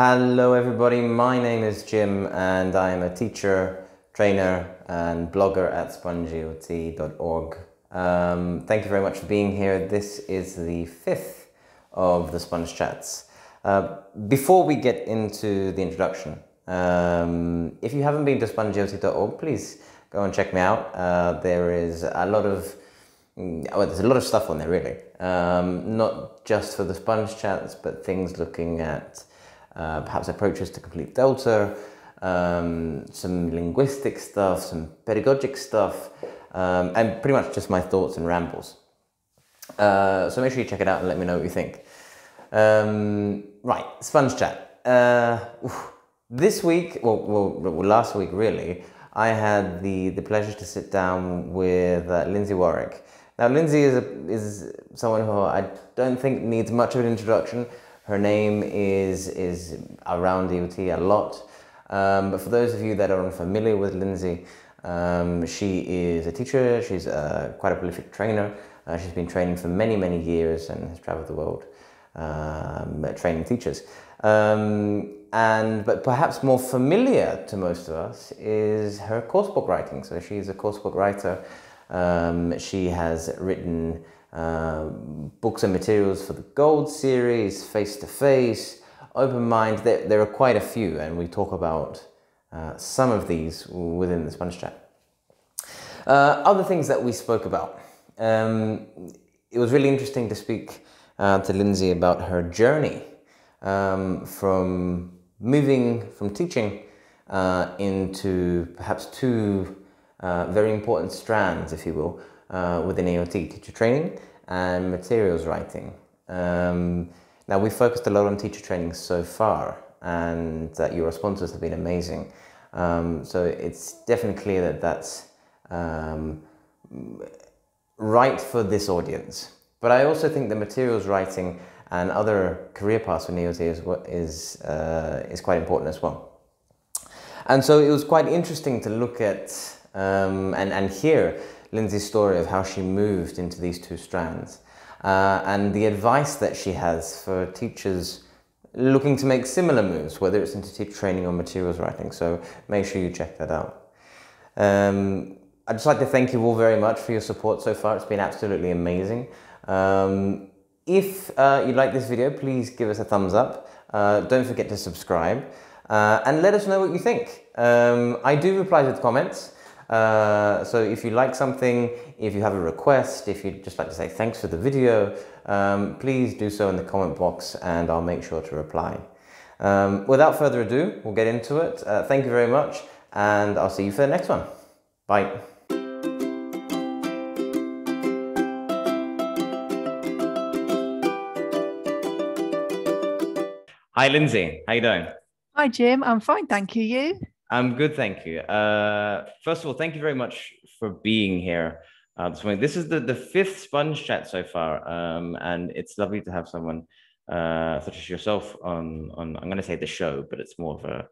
Hello everybody, my name is Jim and I am a teacher, trainer and blogger at spongeot.org. Thank you very much for being here. This is the fifth of the Sponge Chats. Before we get into the introduction, if you haven't been to spongeot.org, please go and check me out. There's a lot of stuff on there really. Not just for the Sponge Chats, but things looking at perhaps approaches to complete Delta, some linguistic stuff, some pedagogic stuff, and pretty much just my thoughts and rambles. So make sure you check it out and let me know what you think. Right, Sponge Chat. This week, well, last week really, I had the pleasure to sit down with Lindsay Warwick. Now, Lindsay is someone who I don't think needs much of an introduction. Her name is around EOT a lot, but for those of you that are unfamiliar with Lindsay, she is a teacher, she's quite a prolific trainer. She's been training for many years and has traveled the world training teachers. But perhaps more familiar to most of us is her coursebook writing. So she's a coursebook writer. She has written books and materials for the Gold series, Face to Face, Open Mind. There are quite a few, and we talk about some of these within the Sponge Chat. Other things that we spoke about. It was really interesting to speak to Lindsay about her journey from moving from teaching into perhaps two very important strands, if you will, within EOT, teacher training and materials writing. Now, we focused a lot on teacher training so far, and your responses have been amazing. So it's definitely clear that that's right for this audience. But I also think the materials writing and other career paths in EOT is quite important as well. And so it was quite interesting to look at and hear Lindsay's story of how she moved into these two strands and the advice that she has for teachers looking to make similar moves, whether it's into teacher training or materials writing. So make sure you check that out. I'd just like to thank you all very much for your support so far. It's been absolutely amazing. If you like this video, please give us a thumbs up. Don't forget to subscribe and let us know what you think. I do reply to the comments. So if you like something, if you have a request, if you'd just like to say thanks for the video, please do so in the comment box and I'll make sure to reply. Without further ado, we'll get into it. Thank you very much and I'll see you for the next one. Bye. Hi Lindsay, how you doing? Hi Jim, I'm fine, thank you. You? I'm good, thank you. First of all, thank you very much for being here this morning. This is the fifth Sponge Chat so far, and it's lovely to have someone such as yourself on I'm going to say the show, but it's more of a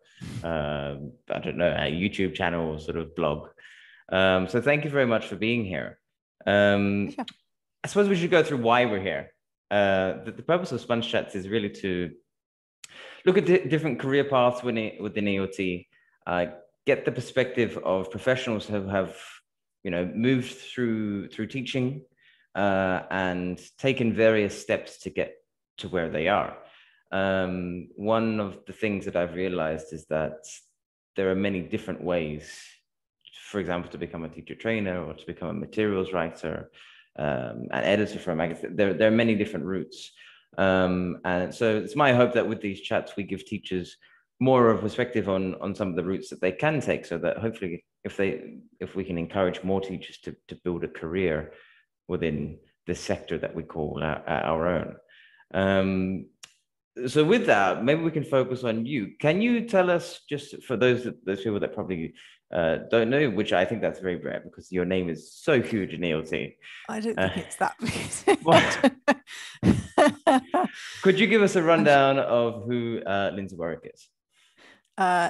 I don't know, a YouTube channel or sort of blog. So thank you very much for being here. Sure. I suppose we should go through why we're here. The purpose of Sponge Chats is really to look at different career paths within EOT. Get the perspective of professionals who have, moved through teaching and taken various steps to get to where they are. One of the things that I've realized is that there are many different ways, for example, to become a teacher trainer or to become a materials writer, an editor for a magazine. There are many different routes. And so it's my hope that with these chats, we give teachers more of a perspective on some of the routes that they can take, so that hopefully if we can encourage more teachers to build a career within this sector that we call our own. So with that, maybe we can focus on you. Can you tell us, just for those people that probably don't know, which I think that's very rare because your name is so huge in EOT. I don't think it's that big. Could you give us a rundown of who Lindsay Warwick is?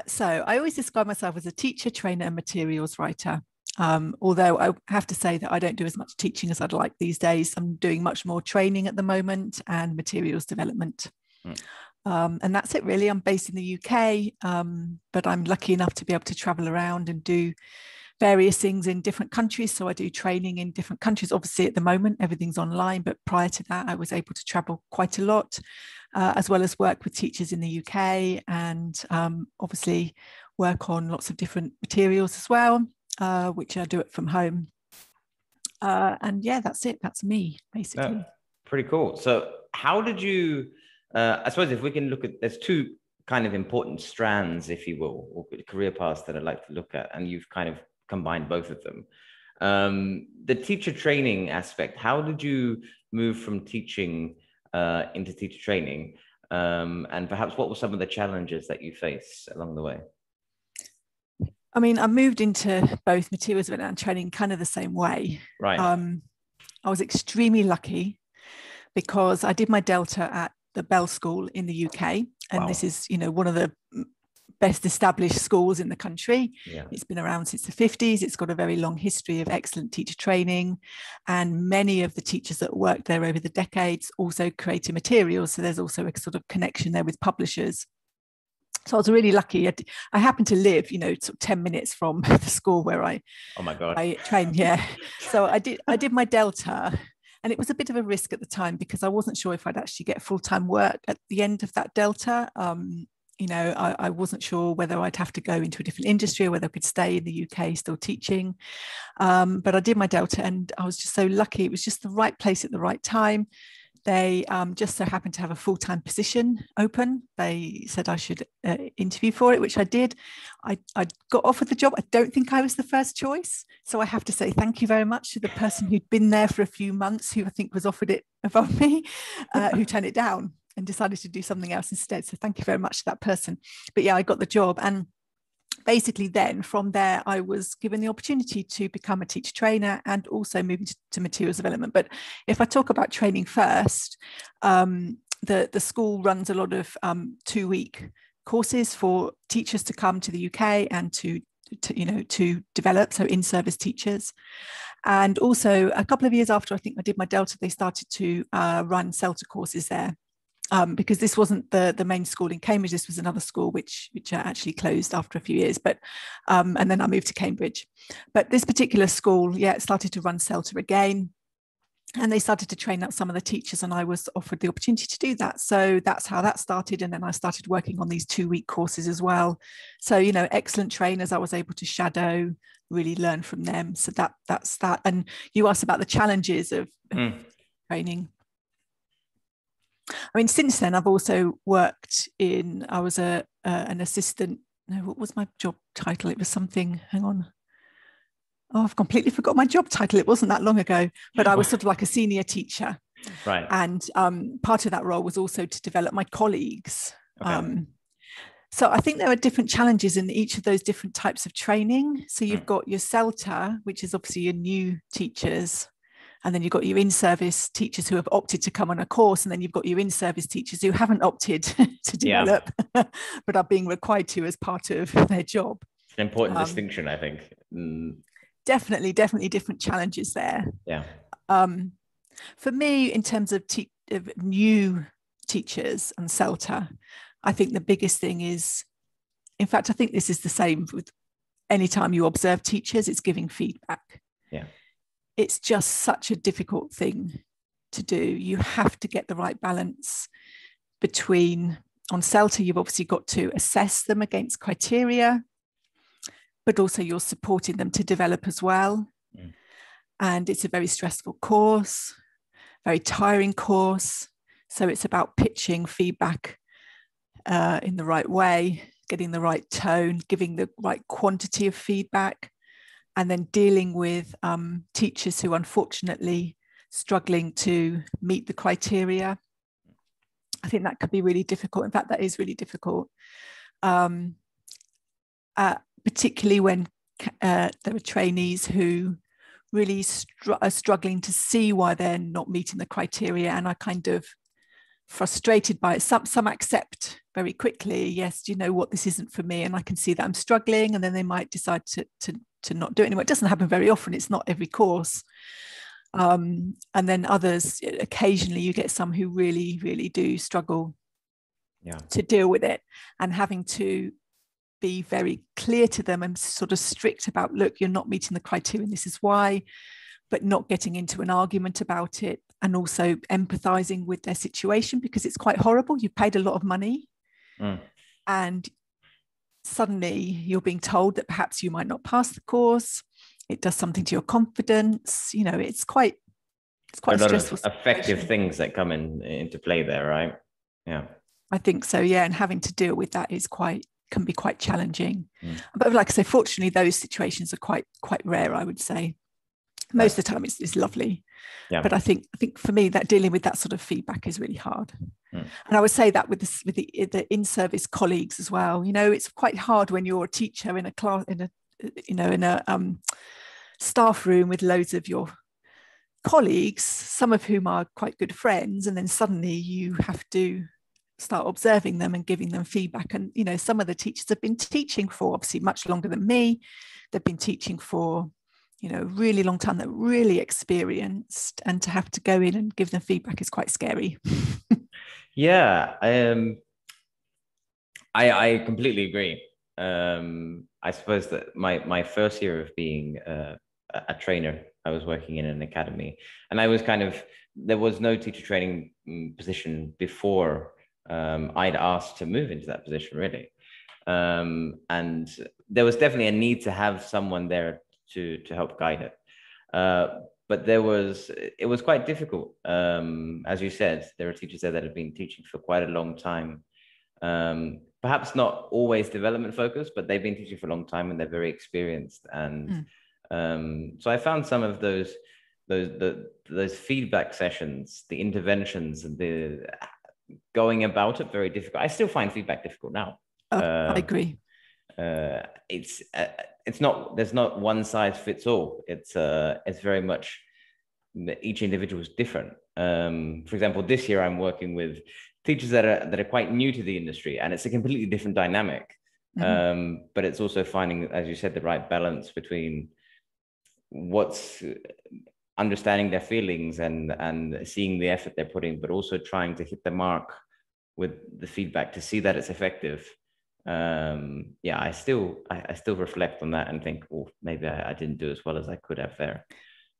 So I always describe myself as a teacher, trainer and materials writer. Although I have to say that I don't do as much teaching as I'd like these days. I'm doing much more training at the moment and materials development. And that's it really. I'm based in the UK, but I'm lucky enough to be able to travel around and do various things in different countries. So I do training in different countries. Obviously at the moment, everything's online, but prior to that, I was able to travel quite a lot, as well as work with teachers in the UK and obviously work on lots of different materials as well, which I do it from home. And yeah, that's it. That's me, basically. Pretty cool. So how did you, I suppose if we can look at, there's two kind of important strands, if you will, or career paths that I'd like to look at, and you've kind of combined both of them. The teacher training aspect, how did you move from teaching into teacher training? And perhaps what were some of the challenges that you face along the way? I mean, I moved into both materials development and training kind of the same way. Right. I was extremely lucky because I did my Delta at the Bell School in the UK. And Wow. This is, one of the best established schools in the country. Yeah. It's been around since the 50s. It's got a very long history of excellent teacher training. And many of the teachers that worked there over the decades also created materials. So there's also a sort of connection there with publishers. So I was really lucky. I happened to live, sort of 10 minutes from the school where I trained. Yeah. So I did my Delta, and it was a bit of a risk at the time because I wasn't sure if I'd actually get full-time work at the end of that Delta. I wasn't sure whether I'd have to go into a different industry or whether I could stay in the UK still teaching. But I did my Delta, and I was just so lucky. It was just the right place at the right time. They just so happened to have a full-time position open. They said I should interview for it, which I did. I got offered the job. I don't think I was the first choice. So I have to say thank you very much to the person who'd been there for a few months, who I think was offered it above me, who turned it down and decided to do something else instead. So thank you very much to that person. But yeah, I got the job. And basically then from there, I was given the opportunity to become a teacher trainer and also move into materials development. But if I talk about training first, the school runs a lot of 2-week courses for teachers to come to the UK and to develop, so in-service teachers. And also a couple of years after I think I did my Delta, they started to run CELTA courses there. Because this wasn't the main school in Cambridge, this was another school which actually closed after a few years. But and then I moved to Cambridge. But this particular school, started to run CELTA again, and they started to train up some of the teachers, and I was offered the opportunity to do that. So that's how that started, and then I started working on these 2-week courses as well. So excellent trainers I was able to shadow, really learn from them. So that's that. And you asked about the challenges of training. I mean, since then, I've also worked I was an assistant. No, what was my job title? It was something, hang on. Oh, I've completely forgot my job title. It wasn't that long ago, but I was sort of like a senior teacher. Right. And part of that role was also to develop my colleagues. Okay. So I think there are different challenges in each of those different types of training. So you've got your CELTA, which is obviously your new teachers. And then you've got your in-service teachers who have opted to come on a course. And then you've got your in-service teachers who haven't opted to develop, but are being required to as part of their job. It's an important distinction, I think. Definitely different challenges there. Yeah. For me, in terms of new teachers and CELTA, I think the biggest thing is, in fact, I think this is the same with any time you observe teachers, it's giving feedback. Yeah. It's just such a difficult thing to do. You have to get the right balance between, on CELTA, you've obviously got to assess them against criteria, but also you're supporting them to develop as well. And it's a very stressful course, very tiring course. So it's about pitching feedback in the right way, getting the right tone, giving the right quantity of feedback, and then dealing with teachers who unfortunately struggling to meet the criteria. I think that could be really difficult. In fact, that is really difficult, particularly when there are trainees who really are struggling to see why they're not meeting the criteria and are kind of frustrated by it. Some accept very quickly, yes, you know what, this isn't for me, and I can see that I'm struggling, and then they might decide to not do it anymore. It doesn't happen very often. It's not every course. And then others, occasionally you get some who really, really do struggle to deal with it, and having to be very clear to them and sort of strict about, look, you're not meeting the criteria and this is why, but not getting into an argument about it, and also empathizing with their situation, because it's quite horrible. You've paid a lot of money and suddenly you're being told that perhaps you might not pass the course. It does something to your confidence. You know, it's quite a stressful lot of affective things that come into play there, right? Yeah, I think so. Yeah, and having to deal with that can be quite challenging. But like I say, fortunately, those situations are quite rare, I would say. Most of the time it's lovely. Yeah. But I think for me, that dealing with that sort of feedback is really hard. And I would say that with the in-service colleagues as well. You know, it's quite hard when you're a teacher in a class, in a staff room with loads of your colleagues, some of whom are quite good friends, and then suddenly you have to start observing them and giving them feedback. And, you know, some of the teachers have been teaching for obviously much longer than me. They've been teaching for, you know, really long time. They're really experienced, and to have to go in and give them feedback is quite scary. Yeah, I completely agree. I suppose that my first year of being a trainer, I was working in an academy, and I was there was no teacher training position before I'd asked to move into that position, really. And there was definitely a need to have someone there to help guide it. But it was quite difficult. As you said, there are teachers there that have been teaching for quite a long time. Perhaps not always development focused, but they've been teaching for a long time and they're very experienced. And so I found some of those feedback sessions, the interventions, and the going about it very difficult. I still find feedback difficult now. I agree. It's not, there's not one size fits all. It's very much, each individual is different. For example, this year I'm working with teachers that are quite new to the industry, and it's a completely different dynamic. But it's also finding, as you said, the right balance between what's understanding their feelings and seeing the effort they're putting, but also trying to hit the mark with the feedback to see that it's effective. I still reflect on that and think, well, maybe I didn't do as well as I could have there.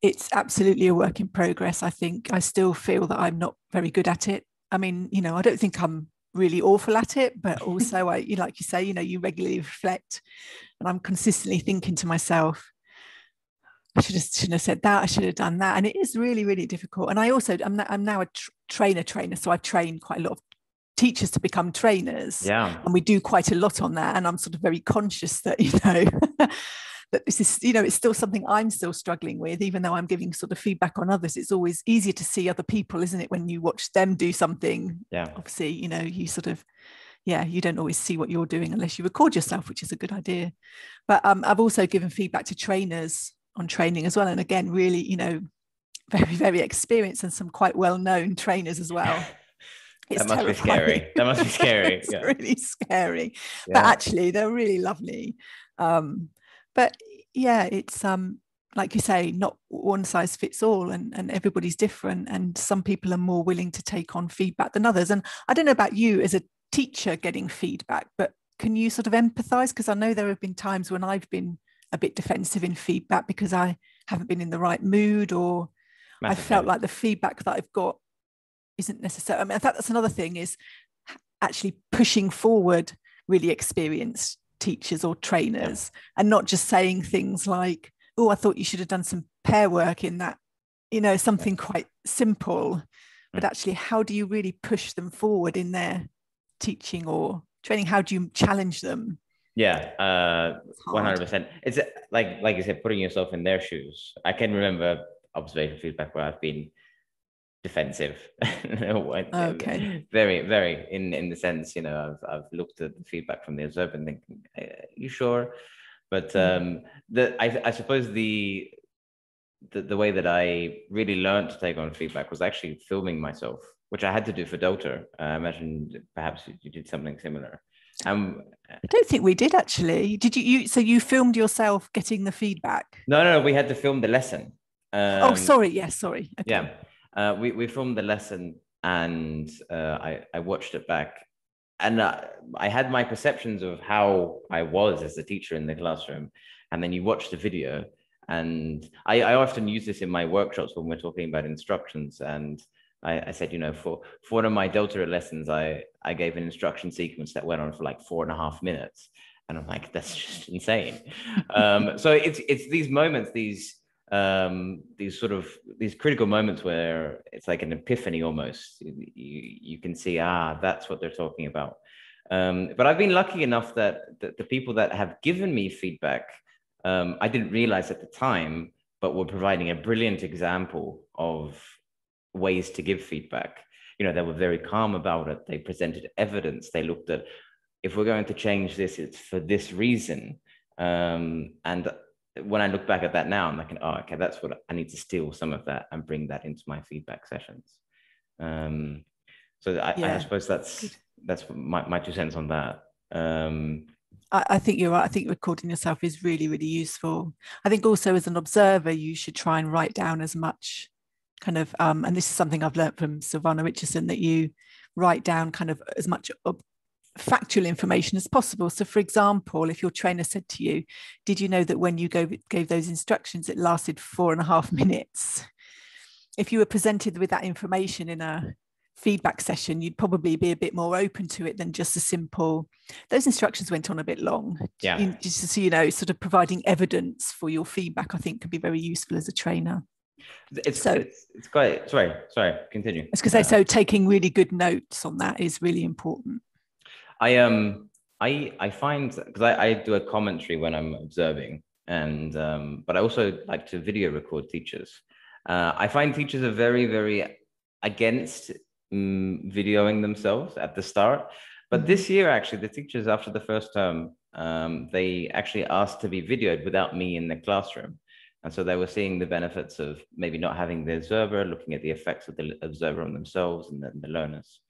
It's absolutely a work in progress. I think I still feel that I'm not very good at it. I mean, you know, I don't think I'm really awful at it, but also like you say, you know, you regularly reflect, and I'm consistently thinking to myself, I shouldn't have said that, I should have done that. And it is really, really difficult. And I'm now a trainer. So I've trained quite a lot of teachers to become trainers. Yeah. And we do quite a lot on that. And I'm sort of very conscious that, you know, that this is, you know, it's still something I'm still struggling with, even though I'm giving sort of feedback on others. It's always easier to see other people, isn't it, when you watch them do something? Yeah. Obviously, you know, you sort of, you don't always see what you're doing unless you record yourself, which is a good idea. But I've also given feedback to trainers on training as well. And again, really, you know, very, very experienced, and some quite well-known trainers as well. It's that must terrifying. Be scary. That must be scary. It's really scary. Yeah. But actually, they're really lovely. But yeah, it's like you say, not one size fits all, and everybody's different. And some people are more willing to take on feedback than others. And I don't know about you as a teacher getting feedback, but can you sort of empathize? Because I know there have been times when I've been a bit defensive in feedback because I haven't been in the right mood, or I felt like the feedback that I've got isn't necessary. I mean, I think that's another thing, is actually pushing forward really experienced teachers or trainers, and not just saying things like, oh, I thought you should have done some pair work in that, you know, something quite simple, but actually, how do you really push them forward in their teaching or training? How do you challenge them? Yeah, 100%. It's like you said, putting yourself in their shoes. I can remember observation feedback where I've been defensive. Okay. Very, very in the sense, you know, I've looked at the feedback from the observer and thinking, you sure? But I suppose the way that I really learned to take on feedback was actually filming myself, which I had to do for Dota. I imagine perhaps you did something similar. I don't think we did, actually. Did you? So you filmed yourself getting the feedback? No, we had to film the lesson. Oh, sorry. Yes, sorry. Okay. Yeah, we filmed the lesson, and I watched it back, I had my perceptions of how I was as a teacher in the classroom, and then you watch the video. And I often use this in my workshops when we're talking about instructions. And I said, for one of my Delta lessons, I gave an instruction sequence that went on for like 4.5 minutes. And I'm like, that's just insane. So it's these moments, these critical moments where it's like an epiphany almost. You can see, that's what they're talking about. But I've been lucky enough that the people that have given me feedback, I didn't realize at the time, but were providing a brilliant example of ways to give feedback. They were very calm about it. They presented evidence. They looked at, if we're going to change this, it's for this reason. And when I look back at that now, I'm like, oh, okay, that's what I need to steal some of that and bring that into my feedback sessions. So I suppose that's my 2 cents on that. I think you're right. I think recording yourself is really, really useful. I think also as an observer, you should try and write down as much kind of, and this is something I've learned from Silvana Richardson, that you write down kind of as much factual information as possible. So for example, if your trainer said to you, did you know that when you gave those instructions, it lasted 4.5 minutes? If you were presented with that information in a feedback session, you'd probably be a bit more open to it than just a simple, those instructions went on a bit long. Yeah. Just so, sort of providing evidence for your feedback, I think, can be very useful as a trainer. It's quite, sorry, continue. I was going to say, so taking really good notes on that is really important. I find, because I do a commentary when I'm observing, and but I also like to video record teachers. I find teachers are very, very against videoing themselves at the start. But this year, actually, the teachers after the first term, they actually asked to be videoed without me in the classroom. And so they were seeing the benefits of maybe not having the observer, looking at the effects of the observer on themselves and the learners.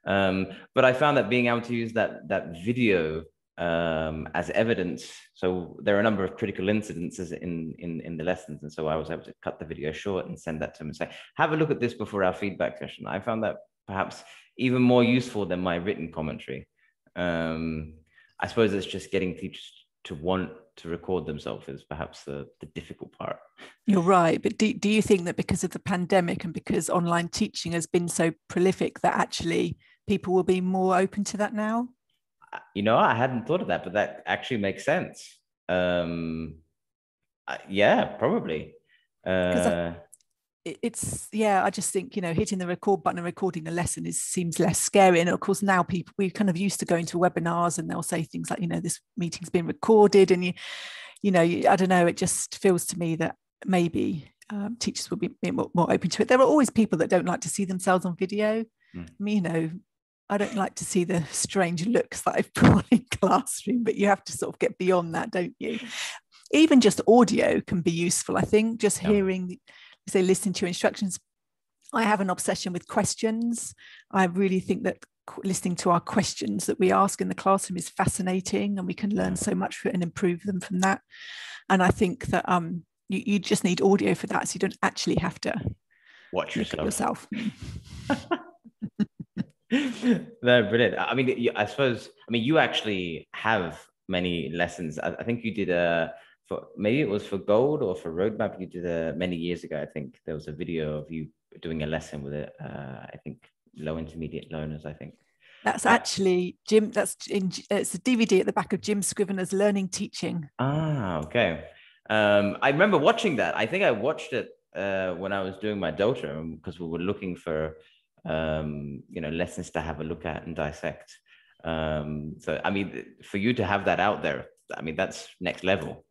But I found that being able to use that video as evidence. So there are a number of critical incidences in the lessons. And so I was able to cut the video short and send that to them and say, have a look at this before our feedback session. I found that perhaps even more useful than my written commentary. I suppose it's just getting teachers to want to record themselves is perhaps the difficult part. You're right. But do you think that because of the pandemic and because online teaching has been so prolific that actually people will be more open to that now? I hadn't thought of that, but that actually makes sense. Yeah, probably. I just think, hitting the record button and recording a lesson seems less scary. And of course, now we're kind of used to going to webinars and they'll say things like, this meeting's been recorded. And I don't know, it just feels to me that maybe teachers will be more open to it. There are always people that don't like to see themselves on video. I mean, I don't like to see the strange looks that I've put on in classroom, but you have to sort of get beyond that, don't you? Even just audio can be useful, I think, just hearing, say, listening to your instructions. I have an obsession with questions. I really think that listening to our questions that we ask in the classroom is fascinating, and we can learn so much and improve them from that. And I think that you just need audio for that, so you don't actually have to watch yourself. No, brilliant. I mean, I suppose, you actually have many lessons. I think you did maybe it was for Gold or for Roadmap. You did many years ago. I think there was a video of you doing a lesson with it. I think low intermediate learners, I think. That's actually Jim. It's a DVD at the back of Jim Scrivener's Learning Teaching. Okay. I remember watching that. I think I watched it when I was doing my Delta, because we were looking for lessons to have a look at and dissect. So for you to have that out there, that's next level.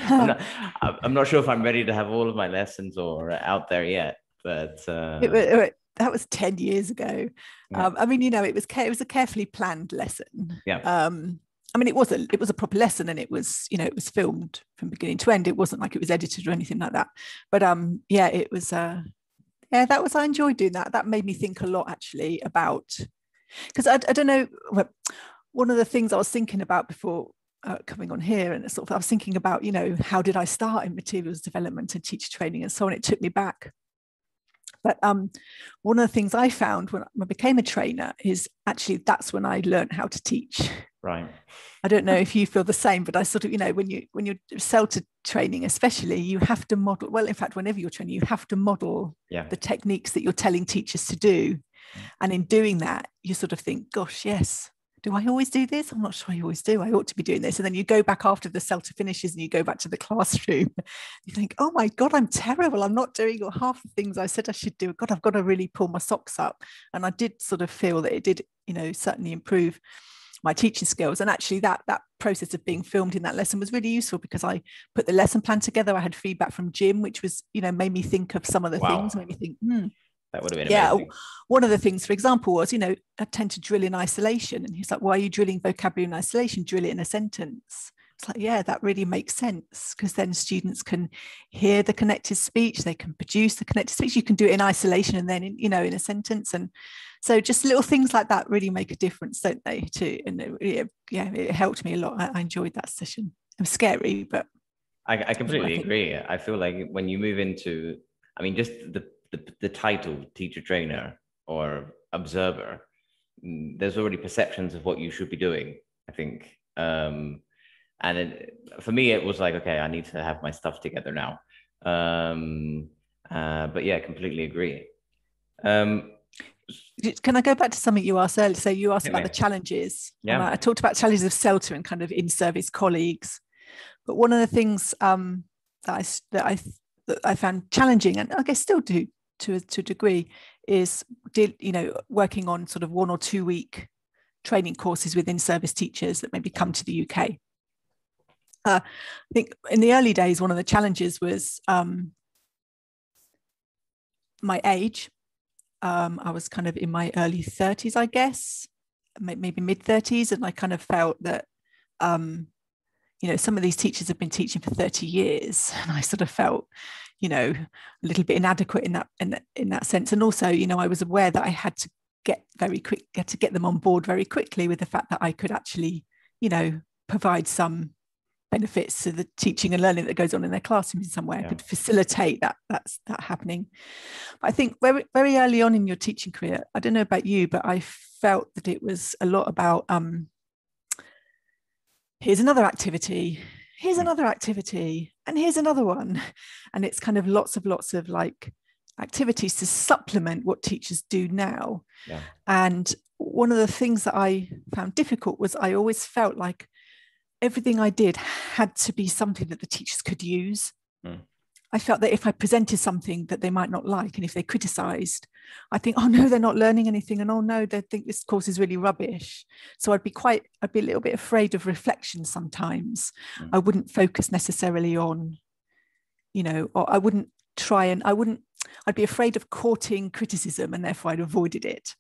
I'm not sure if I'm ready to have all of my lessons or out there yet, but that was 10 years ago. Yeah. It was a carefully planned lesson. Yeah. It was a proper lesson, and it was was filmed from beginning to end. It wasn't like it was edited or anything like that. But it was. I enjoyed doing that. That made me think a lot, actually, about, because I don't know, one of the things I was thinking about before coming on here, and I was thinking about, how did I start in materials development and teacher training and so on. It took me back But one of the things I found when I became a trainer is actually that's when I learned how to teach. Right. I don't know if you feel the same, but I sort of, when you're CELTA training, especially, you have to model. Well, in fact, whenever you're training, you have to model the techniques that you're telling teachers to do. And in doing that, you sort of think, gosh, yes, do I always do this? I'm not sure I always do. I ought to be doing this. And then you go back after the CELTA finishes and you go back to the classroom. You think, oh my God, I'm terrible. I'm not doing half the things I said I should do. God, I've got to really pull my socks up. And I did sort of feel that it did, certainly improve my teaching skills. And actually that process of being filmed in that lesson was really useful because I put the lesson plan together. I had feedback from Jim, which was, made me think of some of the things, made me think, that would have been amazing. One of the things, for example, was, I tend to drill in isolation. And he's like, why are you drilling vocabulary in isolation? Drill it in a sentence. It's like, yeah, that really makes sense, because then students can hear the connected speech, they can produce the connected speech. You can do it in isolation and then in a sentence. And so just little things like that really make a difference, don't they, too? And it helped me a lot. I enjoyed that session. It was scary, but I completely agree. I feel like when you move into, just the title teacher trainer or observer, there's already perceptions of what you should be doing, I think. For me, it was like, okay, I need to have my stuff together now. But yeah, completely agree. Can I go back to something you asked earlier? So you asked about the challenges. Yeah. I talked about challenges of CELTA and kind of in-service colleagues. But one of the things that I found challenging, and I guess still do to a degree, is working on sort of 1 or 2 week training courses with in-service teachers that maybe come to the UK. I think in the early days, one of the challenges was my age. I was kind of in my early 30s, I guess, maybe mid 30s. And I kind of felt that, some of these teachers have been teaching for 30 years. And I sort of felt, a little bit inadequate in that sense. And also, I was aware that I had to get them on board very quickly with the fact that I could actually, provide some benefits to the teaching and learning that goes on in their classroom in some way. I could facilitate that happening. But I think very, very early on in your teaching career, I don't know about you, but I felt that it was a lot about here's another activity, and here's another one. And it's kind of lots of like activities to supplement what teachers do now. Yeah. And one of the things that I found difficult was I always felt like everything I did had to be something that the teachers could use. I felt that if I presented something that they might not like, and if they criticized, I think, oh no, they're not learning anything, and oh no, they think this course is really rubbish. So I'd be a little bit afraid of reflection sometimes. I wouldn't focus necessarily on, or I'd be afraid of courting criticism, and therefore I'd avoided it.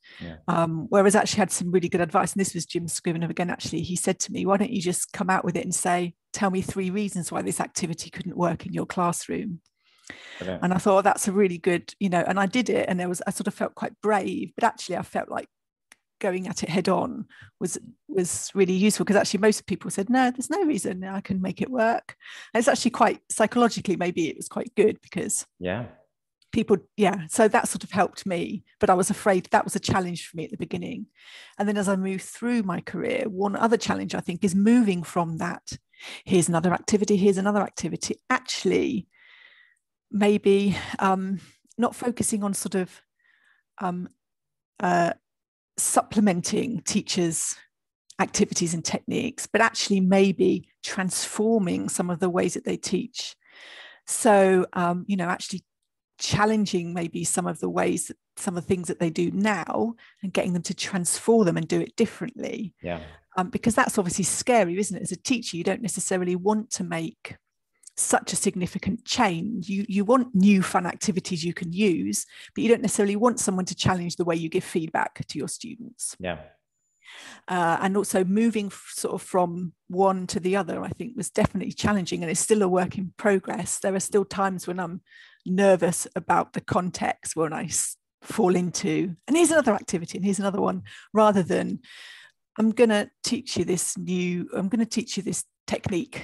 Whereas I actually had some really good advice, and this was Jim Scrivener again, actually. He said to me, why don't you just come out with it and say, tell me 3 reasons why this activity couldn't work in your classroom. Okay. And I thought, that's a really good, and I did it, and I sort of felt quite brave, but actually I felt like going at it head on was really useful, because actually most people said, no, there's no reason I can make it work. And it's actually quite psychologically, maybe it was quite good, because so that sort of helped me. But I was afraid that was a challenge for me at the beginning. And then as I moved through my career, one other challenge I think is moving from that, here's another activity, actually maybe not focusing on sort of supplementing teachers' activities and techniques, but actually maybe transforming some of the ways that they teach. So, actually challenging maybe some of the things that they do now, and getting them to transform them and do it differently. Because that's obviously scary, isn't it? As a teacher, you don't necessarily want to make such a significant change. You want new fun activities you can use, but you don't necessarily want someone to challenge the way you give feedback to your students. And also moving sort of from one to the other, I think, was definitely challenging, and it's still a work in progress. There are still times when I'm nervous about the context when I fall into, and here's another activity and here's another one, rather than I'm going to teach you this technique.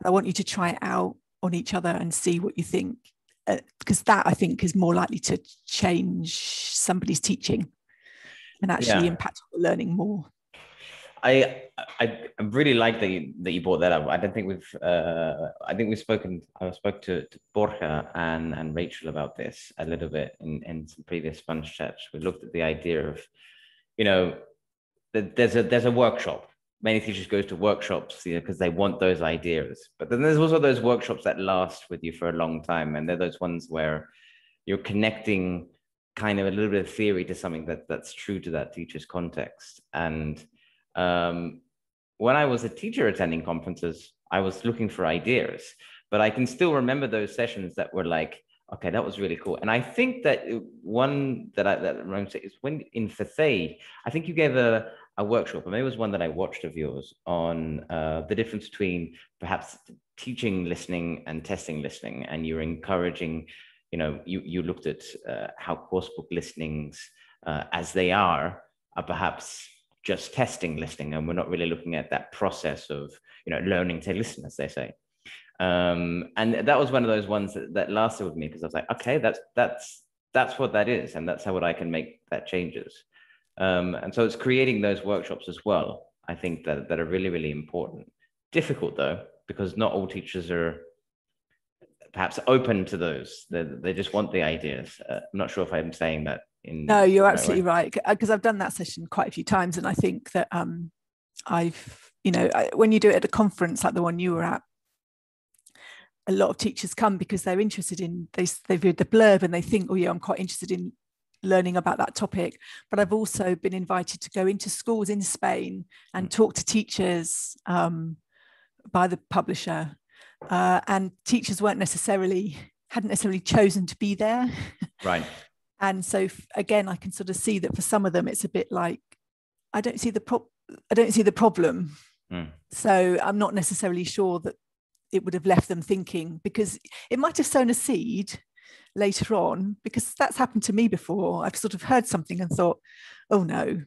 I want you to try it out on each other and see what you think. because that I think is more likely to change somebody's teaching and actually impact on the learning more. I really like that you brought that up. I don't think we've spoken. I spoke to Borja and Rachel about this a little bit in some previous Sponge chats. We looked at the idea of, that there's a workshop. Many teachers go to workshops, because they want those ideas. But then there's also those workshops that last with you for a long time, and they're those ones where you're connecting kind of a little bit of theory to something that's true to that teacher's context. And when I was a teacher attending conferences, I was looking for ideas, but I can still remember those sessions that were like, okay, that was really cool. And I think that one that remember is when in Fathay, I think you gave a workshop, and maybe it was one that I watched of yours on the difference between perhaps teaching listening and testing listening. And you're encouraging, you looked at how coursebook listenings as they are perhaps just testing listening, and we're not really looking at that process of learning to listen, as they say. And that was one of those ones that lasted with me, because I was like, okay, that's what that is, and that's how I can make that changes. And so it's creating those workshops as well, I think that are really, really important. Difficult though, because not all teachers are perhaps open to those. They just want the ideas. I'm not sure if I'm saying that no, you're absolutely right, because I've done that session quite a few times, and I think that when you do it at a conference like the one you were at, a lot of teachers come because they're interested in, they've read the blurb and they think, oh yeah, I'm quite interested in learning about that topic. But I've also been invited to go into schools in Spain and talk to teachers by the publisher, and teachers hadn't necessarily chosen to be there. Right. And so again, I can sort of see that for some of them, it's a bit like, I don't see the problem. So I'm not necessarily sure that it would have left them thinking, because it might have sown a seed later on, because that's happened to me before. I've sort of heard something and thought, oh no,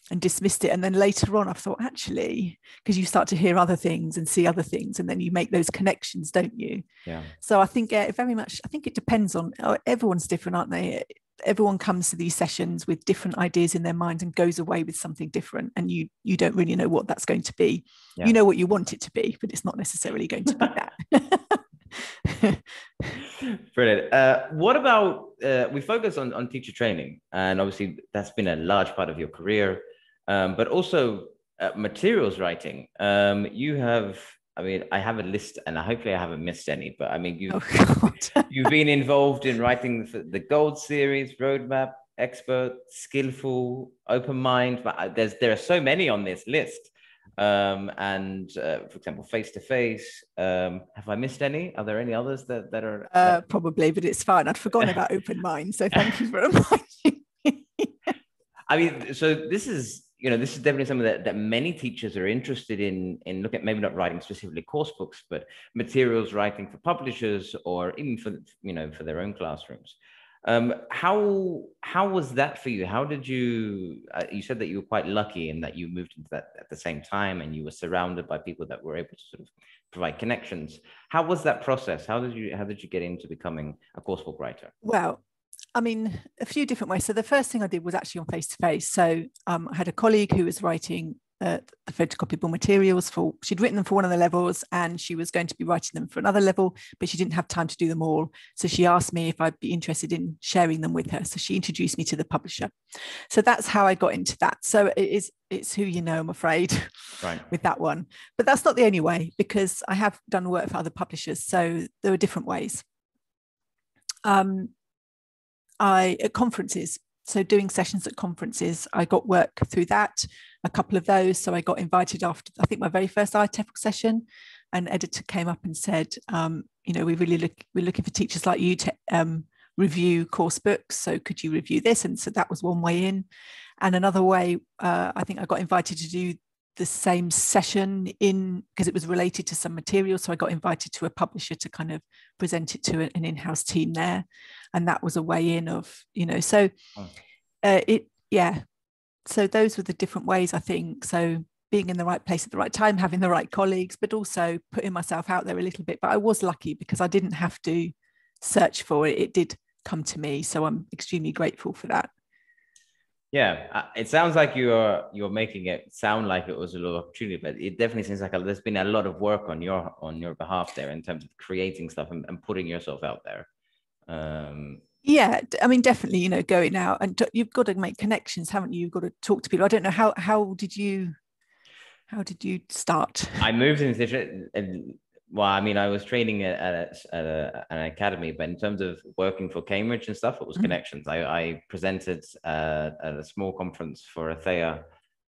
and dismissed it. And then later on, I've thought, actually, because you start to hear other things and see other things, and then you make those connections, don't you? Yeah. So I think very much, I think it depends on, everyone's different, aren't they? Everyone comes to these sessions with different ideas in their mind and goes away with something different, and you don't really know what that's going to be. Yeah. You know what you want it to be, but it's not necessarily going to be that. Brilliant. What about, we focus on teacher training, and obviously that's been a large part of your career, but also materials writing. You have, I have a list, and hopefully I haven't missed any, but you've been involved in writing the Gold Series, Roadmap, Expert, Skillful, Open Mind, but there are so many on this list. And for example, Face to Face. Have I missed any? Are there any others that are? Probably, but it's fine. I'd forgotten about Open Mind, so thank you for reminding me. So this is definitely something that many teachers are interested in looking at, maybe not writing specifically course books, but materials writing for publishers, or even for their own classrooms. How was that for you? How did you said that you were quite lucky in that you moved into that at the same time, and you were surrounded by people that were able to sort of provide connections. How was that process? How did you get into becoming a course book writer? Well, a few different ways. So the first thing I did was actually on Face to Face. So I had a colleague who was writing the photocopyable materials she'd written them for one of the levels, and she was going to be writing them for another level, but she didn't have time to do them all. So she asked me if I'd be interested in sharing them with her. So she introduced me to the publisher. So that's how I got into that. So it's who you know, I'm afraid, right, with that one. But that's not the only way, because I have done work for other publishers. So there are different ways. At conferences, so doing sessions at conferences, I got work through that, a couple of those. So I got invited after, I think, my very first IATEFL session. An editor came up and said, we're looking for teachers like you to review course books. So could you review this? And so that was one way in. And another way, I think I got invited to do the same session because it was related to some material. So I got invited to a publisher to kind of present it to an in-house team there. And that was a way in of, so So those were the different ways, I think. So being in the right place at the right time, having the right colleagues, but also putting myself out there a little bit. But I was lucky because I didn't have to search for it, it did come to me. So I'm extremely grateful for that. Yeah, it sounds like you're making it sound like it was a little opportunity, but it definitely seems like there's been a lot of work on your behalf there in terms of creating stuff and putting yourself out there. Yeah, I mean, definitely, you know, going out, and you've got to make connections, haven't you? You've got to talk to people. I don't know how did you start? I moved into well, I mean, I was training at an academy, but in terms of working for Cambridge and stuff, it was connections. I presented at a small conference for Athea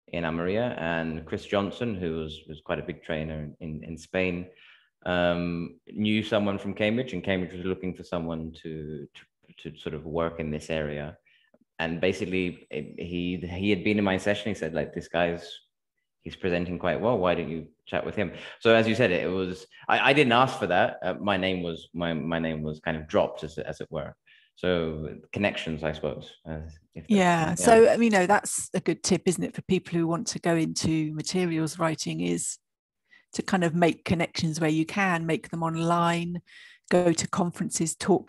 in Almeria, and Chris Johnson, who was quite a big trainer in Spain, knew someone from Cambridge, and Cambridge was looking for someone to sort of work in this area. And basically, he had been in my session. He said, like, this he's presenting quite well. Why don't you chat with him? So as you said, it was, I didn't ask for that. My name was kind of dropped as it were. So connections, I suppose. Yeah. So, you know, that's a good tip, isn't it? For people who want to go into materials writing, is to kind of make connections where you can, make them online, go to conferences, go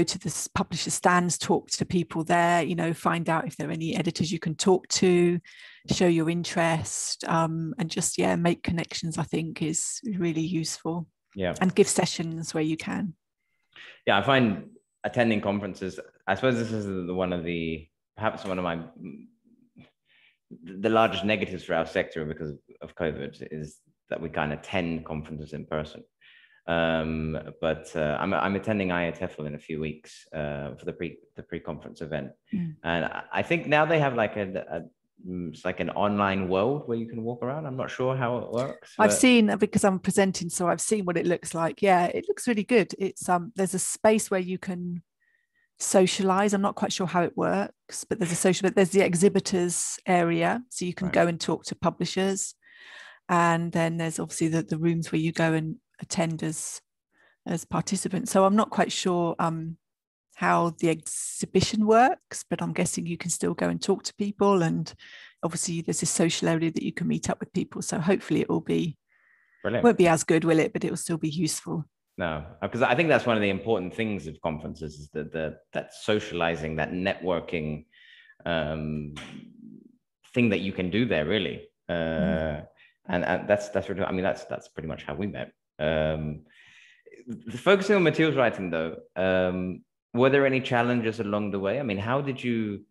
to the publisher stands, talk to people there, you know, find out if there are any editors you can talk to, show your interest, and just, make connections, I think, is really useful. Yeah. And give sessions where you can. Yeah, I find attending conferences, I suppose this is perhaps one of the largest negatives for our sector because of COVID is that we can't attend conferences in person. But I'm attending IATEFL in a few weeks for the pre-conference event, and I think now they have like it's like an online world where you can walk around. I'm not sure how it works. I've seen, because I'm presenting, so I've seen what it looks like. Yeah, it looks really good. It's there's a space where you can socialize. I'm not quite sure how it works, but there's the exhibitors area, so you can go and talk to publishers, and then there's obviously the rooms where you go and attend as participants. So I'm not quite sure how the exhibition works, but I'm guessing you can still go and talk to people, and obviously there's this social area that you can meet up with people. So hopefully it will be brilliant. Won't be as good, will it? But it will still be useful. No, because I think that's one of the important things of conferences is that socializing, that networking thing that you can do there, really. And that's really, I mean, that's pretty much how we met. Focusing on materials writing though, were there any challenges along the way? I mean, how did you,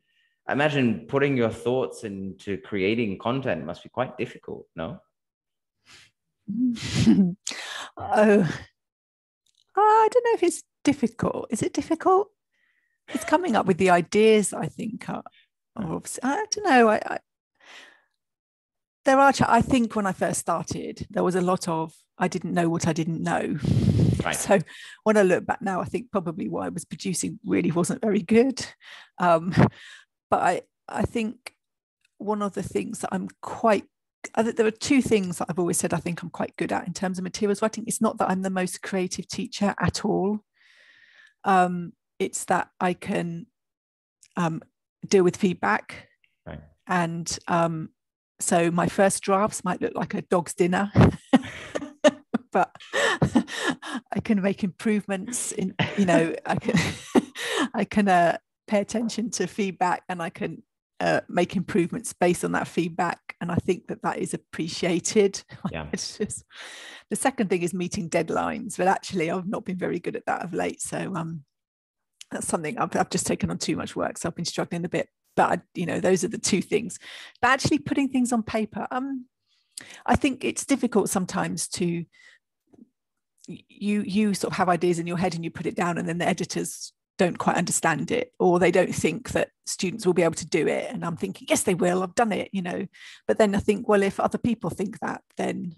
I imagine putting your thoughts into creating content must be quite difficult, no? Oh, I don't know if it's difficult. Is it difficult? It's coming up with the ideas, I think. I don't know. I think when I first started, there was a lot of, I didn't know what I didn't know. Right. So when I look back now, I think probably what I was producing really wasn't very good. But I think one of the things that there are two things that I've always said I think I'm quite good at in terms of materials writing. It's not that I'm the most creative teacher at all. It's that I can deal with feedback. Right. And so my first drafts might look like a dog's dinner, but I can make improvements in, you know, I can pay attention to feedback, and I can make improvements based on that feedback. And I think that is appreciated. Yeah. It's just, the second thing is meeting deadlines, but actually I've not been very good at that of late. So that's something I've just taken on too much work. So I've been struggling a bit, but those are the two things. But actually putting things on paper, I think it's difficult sometimes to, you sort of have ideas in your head and you put it down, and then the editors don't quite understand it, or they don't think that students will be able to do it. And I'm thinking, yes, they will, I've done it, but then I think, well, if other people think that, then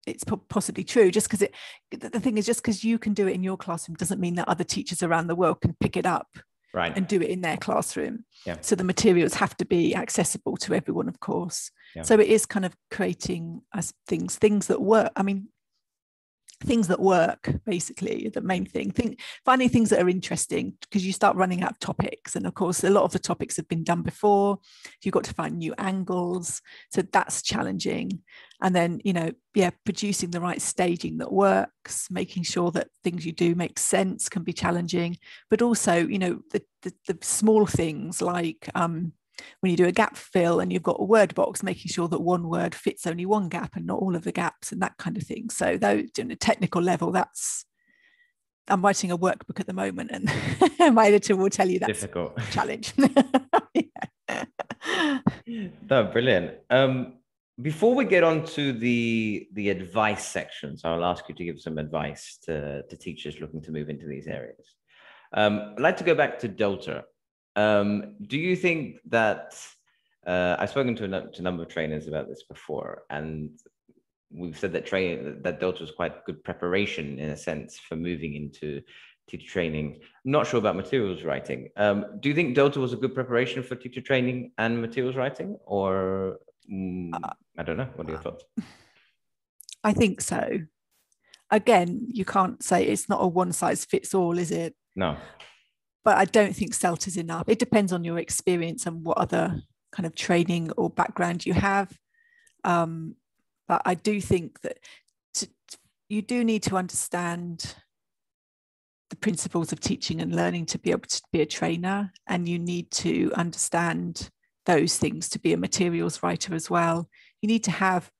it's possibly true. Just because the thing is, just because you can do it in your classroom doesn't mean that other teachers around the world can pick it up and do it in their classroom. Yeah. So the materials have to be accessible to everyone, of course. Yeah. So it is kind of creating things that work. I mean, things that work, basically, the main thing. Finding things that are interesting, because you start running out of topics. And of course, a lot of the topics have been done before. You've got to find new angles. So that's challenging. And then, producing the right staging that works, making sure that things you do make sense can be challenging. But also, the small things like when you do a gap fill and you've got a word box, making sure that one word fits only one gap and not all of the gaps and that kind of thing. So though on a technical level, I'm writing a workbook at the moment, and my editor will tell you that's difficult a challenge. No, brilliant. Before we get on to the advice section, so I'll ask you to give some advice to teachers looking to move into these areas. I'd like to go back to Delta. Do you think that I've spoken to a number of trainers about this before, and we've said that Delta is quite good preparation in a sense for moving into teacher training. I'm not sure about materials writing. Do you think Delta was a good preparation for teacher training and materials writing, or I don't know? What are your thoughts? I think so. Again, you can't say it's not a one size fits all, is it? No. But I don't think CELT is enough. It depends on your experience and what other kind of training or background you have. But I do think that you do need to understand the principles of teaching and learning to be able to be a trainer, and you need to understand those things to be a materials writer as well. You need to have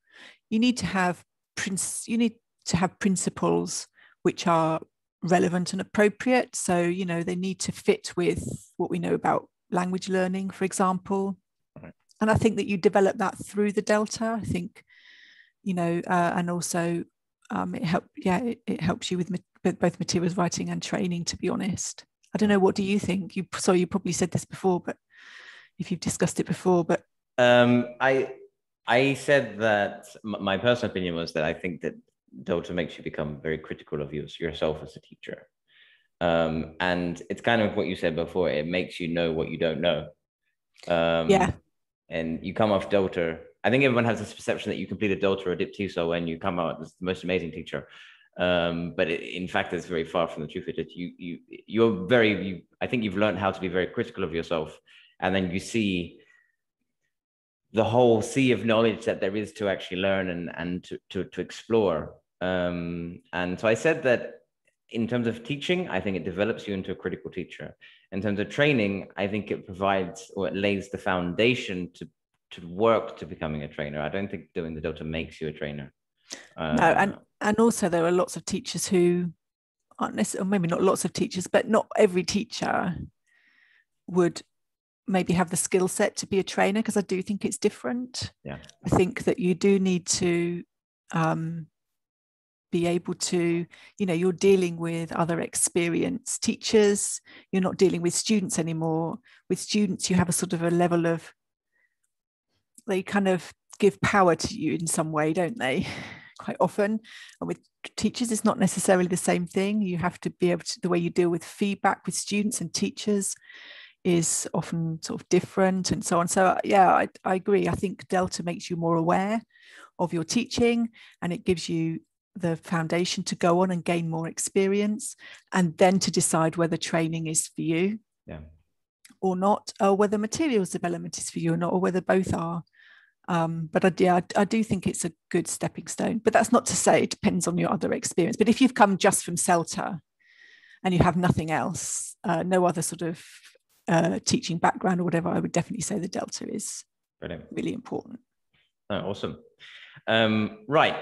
principles which are relevant and appropriate. So, they need to fit with what we know about language learning, for example. Right. And I think that you develop that through the Delta. I think, and also it helps you with both materials writing and training, to be honest. I don't know, what do you think? You probably said this before, but if you've discussed it before, but I said that my personal opinion was that I think that Delta makes you become very critical of yourself as a teacher. And it's kind of what you said before, it makes you know what you don't know. And you come off Delta. I think everyone has this perception that you complete a Delta or a DipTESOL and you come out as the most amazing teacher. But in fact, it's very far from the truth. I think you've learned how to be very critical of yourself, and then you see the whole sea of knowledge that there is to actually learn and to explore. And so I said that in terms of teaching, I think it develops you into a critical teacher. In terms of training, I think it provides, or it lays the foundation to work to becoming a trainer. I don't think doing the Delta makes you a trainer. No, and also there are lots of teachers who aren't necessarily, or maybe not lots of teachers, but not every teacher would maybe have the skill set to be a trainer, because I do think it's different. Yeah, I think that you do need to be able to, you're dealing with other experienced teachers. You're not dealing with students anymore. With students, you have a sort of a level of, they kind of give power to you in some way, don't they? Quite often. And with teachers, it's not necessarily the same thing. You have to be able to, the way you deal with feedback with students and teachers is often sort of different, and so on. So yeah, I agree. I think Delta makes you more aware of your teaching, and it gives you the foundation to go on and gain more experience, and then to decide whether training is for you or not, or whether materials development is for you or not, or whether both are. But I do think it's a good stepping stone. But that's not to say it depends on your other experience. But if you've come just from CELTA and you have nothing else, no other sort of teaching background or whatever, I would definitely say the Delta is really important. Oh, awesome. Right,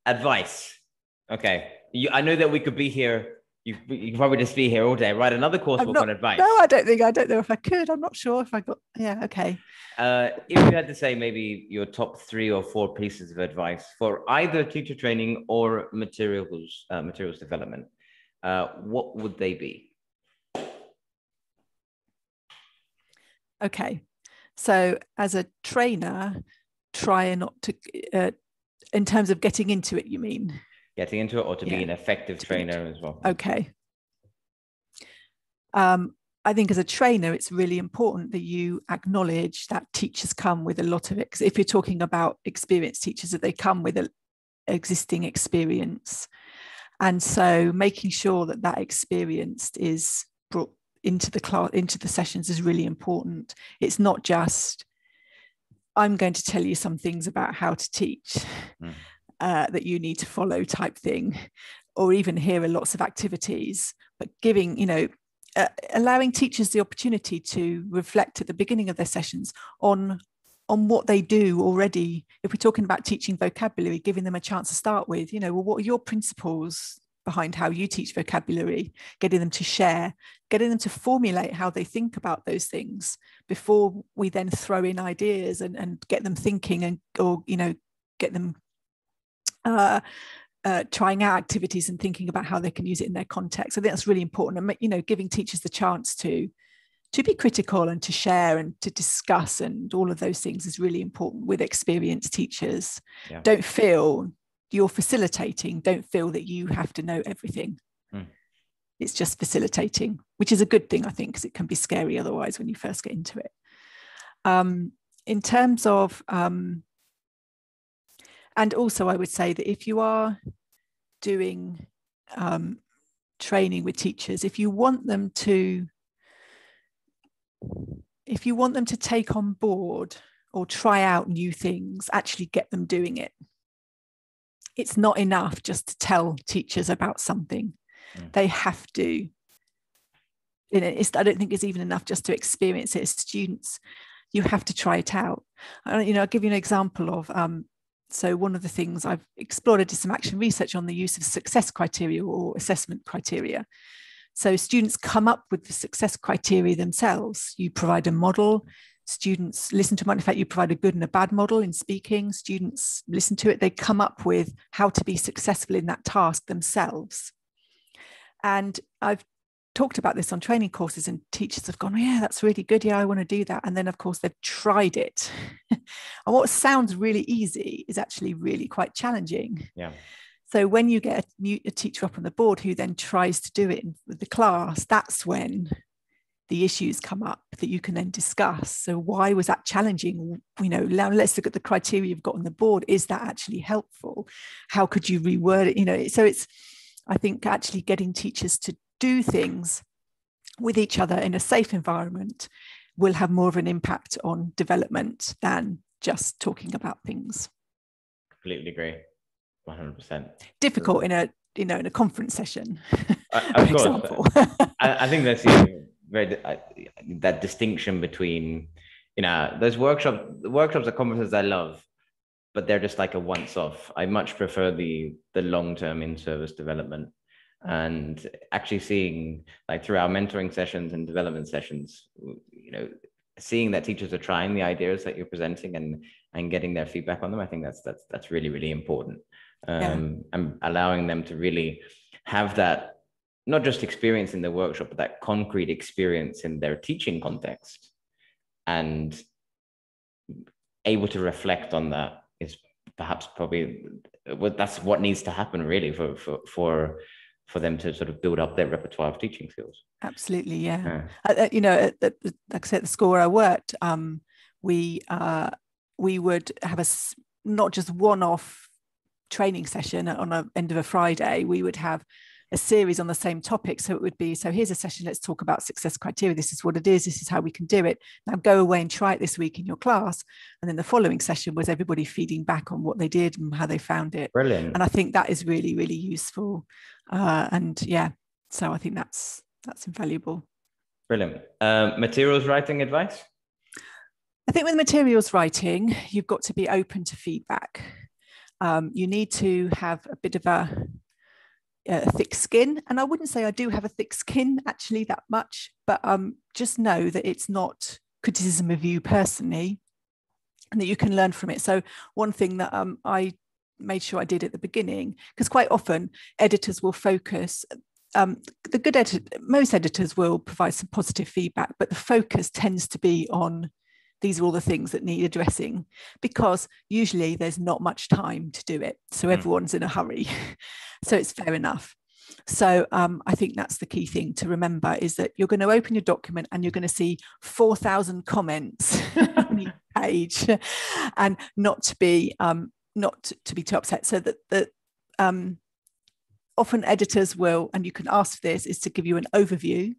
advice. Okay, I know that we could be here. You could probably just be here all day. Write another coursework on advice. No, I don't know if I could. I'm not sure if I got. Yeah, okay. If you had to say maybe your top 3 or 4 pieces of advice for either teacher training or materials development, what would they be? Okay, so as a trainer, try not to, in terms of getting into it, you mean? Getting into it, or to be an effective trainer as well. Okay. I think as a trainer, it's really important that you acknowledge that teachers come with a lot of it. Because if you're talking about experienced teachers, that they come with an existing experience. And so making sure that that experience is brought into the class, into the sessions, is really important. It's not just, I'm going to tell you some things about how to teach that you need to follow type thing, or even here are lots of activities, but giving, allowing teachers the opportunity to reflect at the beginning of their sessions on what they do already. If we're talking about teaching vocabulary, giving them a chance to start with, well, what are your principles behind how you teach vocabulary, getting them to share, getting them to formulate how they think about those things before we then throw in ideas and get them thinking, or get them trying out activities and thinking about how they can use it in their context. I think that's really important, and giving teachers the chance to be critical and to share and to discuss, and all of those things is really important with experienced teachers. Yeah. Don't feel you're facilitating, don't feel that you have to know everything. It's just facilitating, which is a good thing, I think, because it can be scary otherwise when you first get into it. In terms of and also I would say that if you are doing training with teachers, if you want them to take on board or try out new things, actually get them doing it. It's not enough just to tell teachers about something. They have to. I don't think it's even enough just to experience it as students. You have to try it out. I'll give you an example of, so one of the things I've explored, I did some action research on the use of success criteria or assessment criteria. So students come up with the success criteria themselves. You provide a model, students listen to it. In fact, you provide a good and a bad model in speaking, students listen to it, they come up with how to be successful in that task themselves. And I've talked about this on training courses, and teachers have gone, yeah, that's really good, yeah, I want to do that. And then of course they've tried it. And what sounds really easy is actually really quite challenging. Yeah. So when you get a teacher up on the board who then tries to do it with the class, that's when the issues come up that you can then discuss. So why was that challenging? Now let's look at the criteria you've got on the board. Is that actually helpful? How could you reword it? So it's, I think, actually getting teachers to do things with each other in a safe environment will have more of an impact on development than just talking about things. Completely agree. 100%. Difficult in a conference session, of course. I think that's that distinction between those workshops are conferences I love, but they're just like a once-off. I much prefer the long-term in-service development, and actually seeing, like, through our mentoring sessions and development sessions, seeing that teachers are trying the ideas that you're presenting and getting their feedback on them. I think that's really, really important. And allowing them to really have that, not just experience in the workshop, but that concrete experience in their teaching context, and able to reflect on that is perhaps probably that's what needs to happen really for them to sort of build up their repertoire of teaching skills. Absolutely, yeah. Like I said, at the school where I worked, we would have not just one-off training session on the end of a Friday. We would have a series on the same topic. So it would be, so here's a session, let's talk about success criteria. This is what it is. This is how we can do it. Now go away and try it this week in your class. And then the following session was everybody feeding back on what they did and how they found it. Brilliant. And I think that is really, really useful. So I think that's invaluable. Brilliant. Materials writing advice? I think with materials writing, you've got to be open to feedback. You need to have a bit of a thick skin, and I wouldn't say I do have a thick skin actually that much, but just know that it's not criticism of you personally, and that you can learn from it. So one thing that I made sure I did at the beginning, because quite often editors will focus, the good editor, most editors will provide some positive feedback, but the focus tends to be on these are all the things that need addressing, because usually there's not much time to do it. So everyone's in a hurry. So it's fair enough. So I think that's the key thing to remember, is that you're going to open your document and you're going to see 4,000 comments on each page, and not to be too upset. So that often editors will, and you can ask for this, is to give you an overview.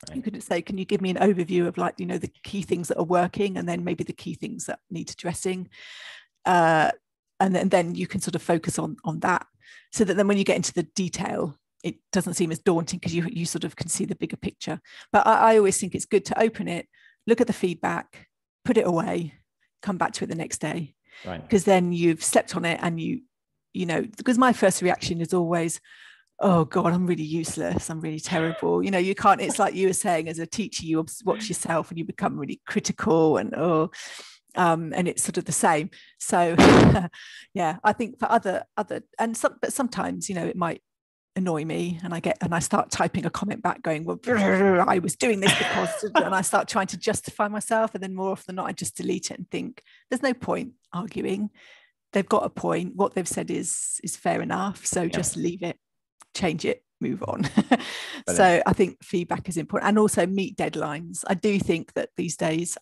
Right. You could say, can you give me an overview of like, the key things that are working, and then maybe the key things that need addressing. And then you can sort of focus on that, so that then when you get into the detail, it doesn't seem as daunting, because you sort of can see the bigger picture. But I always think it's good to open it, look at the feedback, put it away, come back to it the next day. Right. Because then you've slept on it, and because my first reaction is always, oh God, I'm really useless. I'm really terrible. You can't, it's like you were saying, as a teacher, you watch yourself and you become really critical, and it's sort of the same. So yeah, I think for but sometimes, it might annoy me, and I start typing a comment back going, well, I was doing this because, and I start trying to justify myself, and then more often than not, I just delete it and think there's no point arguing. They've got a point. What they've said is fair enough. So just leave it, change it, move on. So I think feedback is important, and also meet deadlines. I do think that these days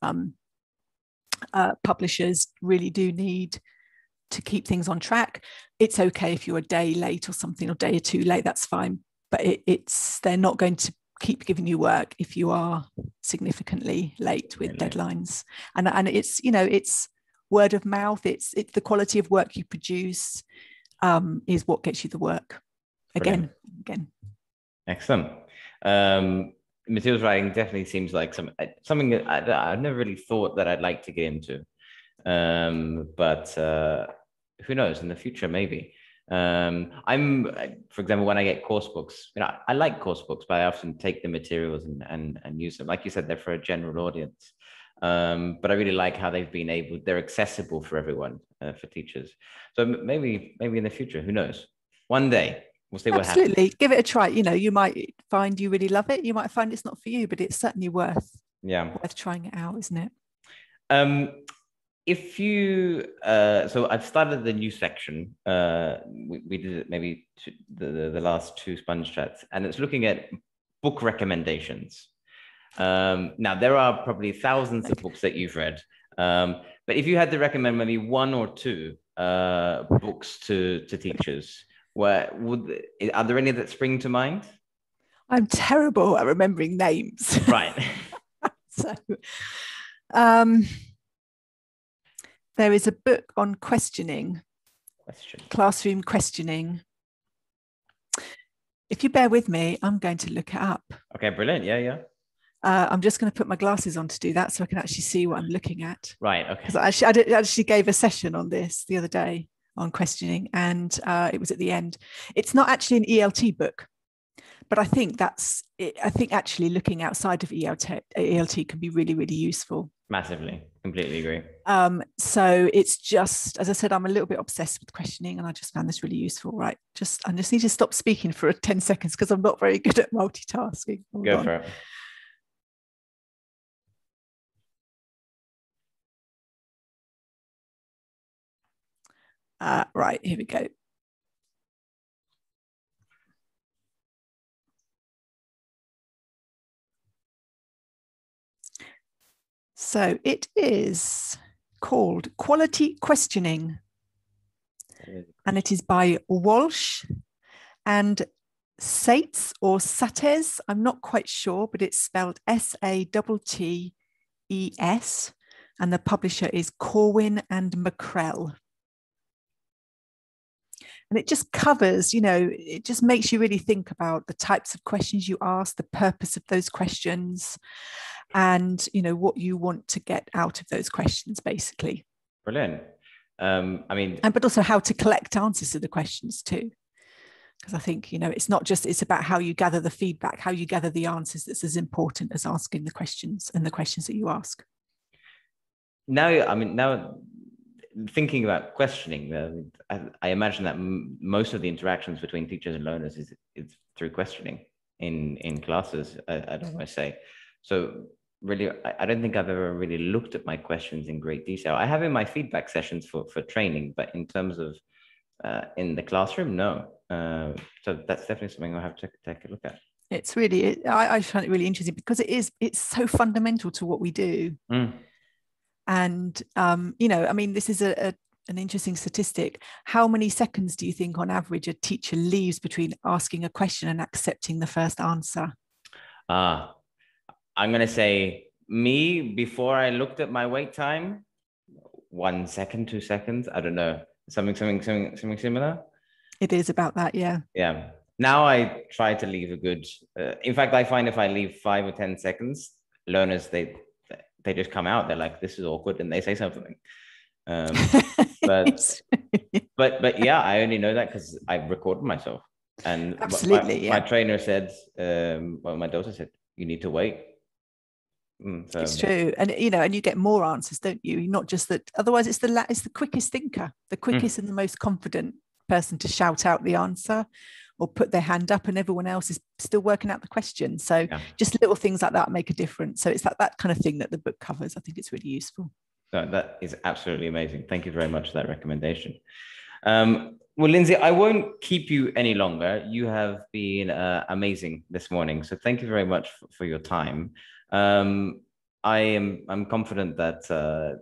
publishers really do need to keep things on track. It's okay if you're a day late or something, or a day or two late, that's fine. But they're not going to keep giving you work if you are significantly late with deadlines. And it's, it's word of mouth. It's the quality of work you produce is what gets you the work. Again. Excellent. Materials writing definitely seems like something that I've never really thought that I'd like to get into. But who knows, in the future, maybe. For example, when I get course books, I like course books, but I often take the materials and use them. Like you said, they're for a general audience. But I really like how they're accessible for everyone, for teachers. So maybe in the future, who knows? One day, we'll see what happens. Absolutely. Give it a try. You might find you really love it. You might find it's not for you, but it's certainly worth trying it out, isn't it? If you, so I've started the new section. We did it maybe the last 2 sponge chats, and it's looking at book recommendations. Now there are probably thousands of books that you've read, but if you had to recommend maybe 1 or 2 books to teachers, are there any that spring to mind? I'm terrible at remembering names. Right. So, there is a book on classroom questioning. If you bear with me, I'm going to look it up. Okay, brilliant. Yeah. I'm just going to put my glasses on to do that, so I can actually see what I'm looking at. Right. Okay. Because I actually gave a session on this the other day on questioning, and it was at the end. It's not actually an ELT book, but I think actually looking outside of ELT can be really, really useful. Massively. Completely agree. So it's just, as I said, I'm a little bit obsessed with questioning, and I just found this really useful. Right. I just need to stop speaking for 10 seconds because I'm not very good at multitasking. Go for it. Right, here we go. So it is called Quality Questioning, and it is by Walsh and Sattes or Sattes. I'm not quite sure, but it's spelled Sattes, and the publisher is Corwin and McCrell. And it just covers, it just makes you really think about the types of questions you ask, the purpose of those questions, and, what you want to get out of those questions, basically. Brilliant. But also how to collect answers to the questions too. Because I think, it's about how you gather the feedback, how you gather the answers that's as important as asking the questions and the questions that you ask. Now, thinking about questioning, I imagine that most of the interactions between teachers and learners is through questioning in classes, I'd almost say. So really, I don't think I've ever really looked at my questions in great detail. I have in my feedback sessions for training, but in terms of in the classroom, no. So that's definitely something I'll have to take a look at. It's really, I find it really interesting because it's so fundamental to what we do. And, this is an interesting statistic. How many seconds do you think on average a teacher leaves between asking a question and accepting the first answer? I'm going to say me, before I looked at my wait time, 1 second, 2 seconds. I don't know. Something similar. It is about that. Yeah. Yeah. Now I try to leave a good, in fact, I find if I leave 5 or 10 seconds, learners, they just come out. They're like, this is awkward. And they say something. But yeah, I only know that because I recorded myself. And absolutely, my trainer said, well, my daughter said, you need to wait. So, it's true. And, you know, and you get more answers, don't you? Not just that. Otherwise, it's the quickest thinker, the quickest and the most confident person to shout out the answer or put their hand up, and everyone else is still working out the question. So just little things like that make a difference. So it's that kind of thing that the book covers. I think it's really useful. So that is absolutely amazing. Thank you very much for that recommendation. Well, Lindsay, I won't keep you any longer. You have been amazing this morning. So thank you very much for your time. I'm confident that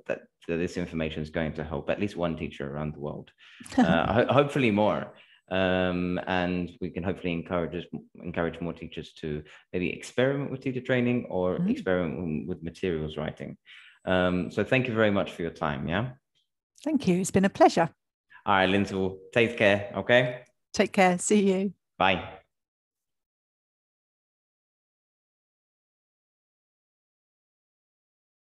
that this information is going to help at least one teacher around the world, hopefully more. And we can hopefully encourage more teachers to maybe experiment with teacher training or experiment with materials writing. So thank you very much for your time. Yeah. Thank you. It's been a pleasure. All right, Lindsay, take care. Okay. Take care. See you. Bye.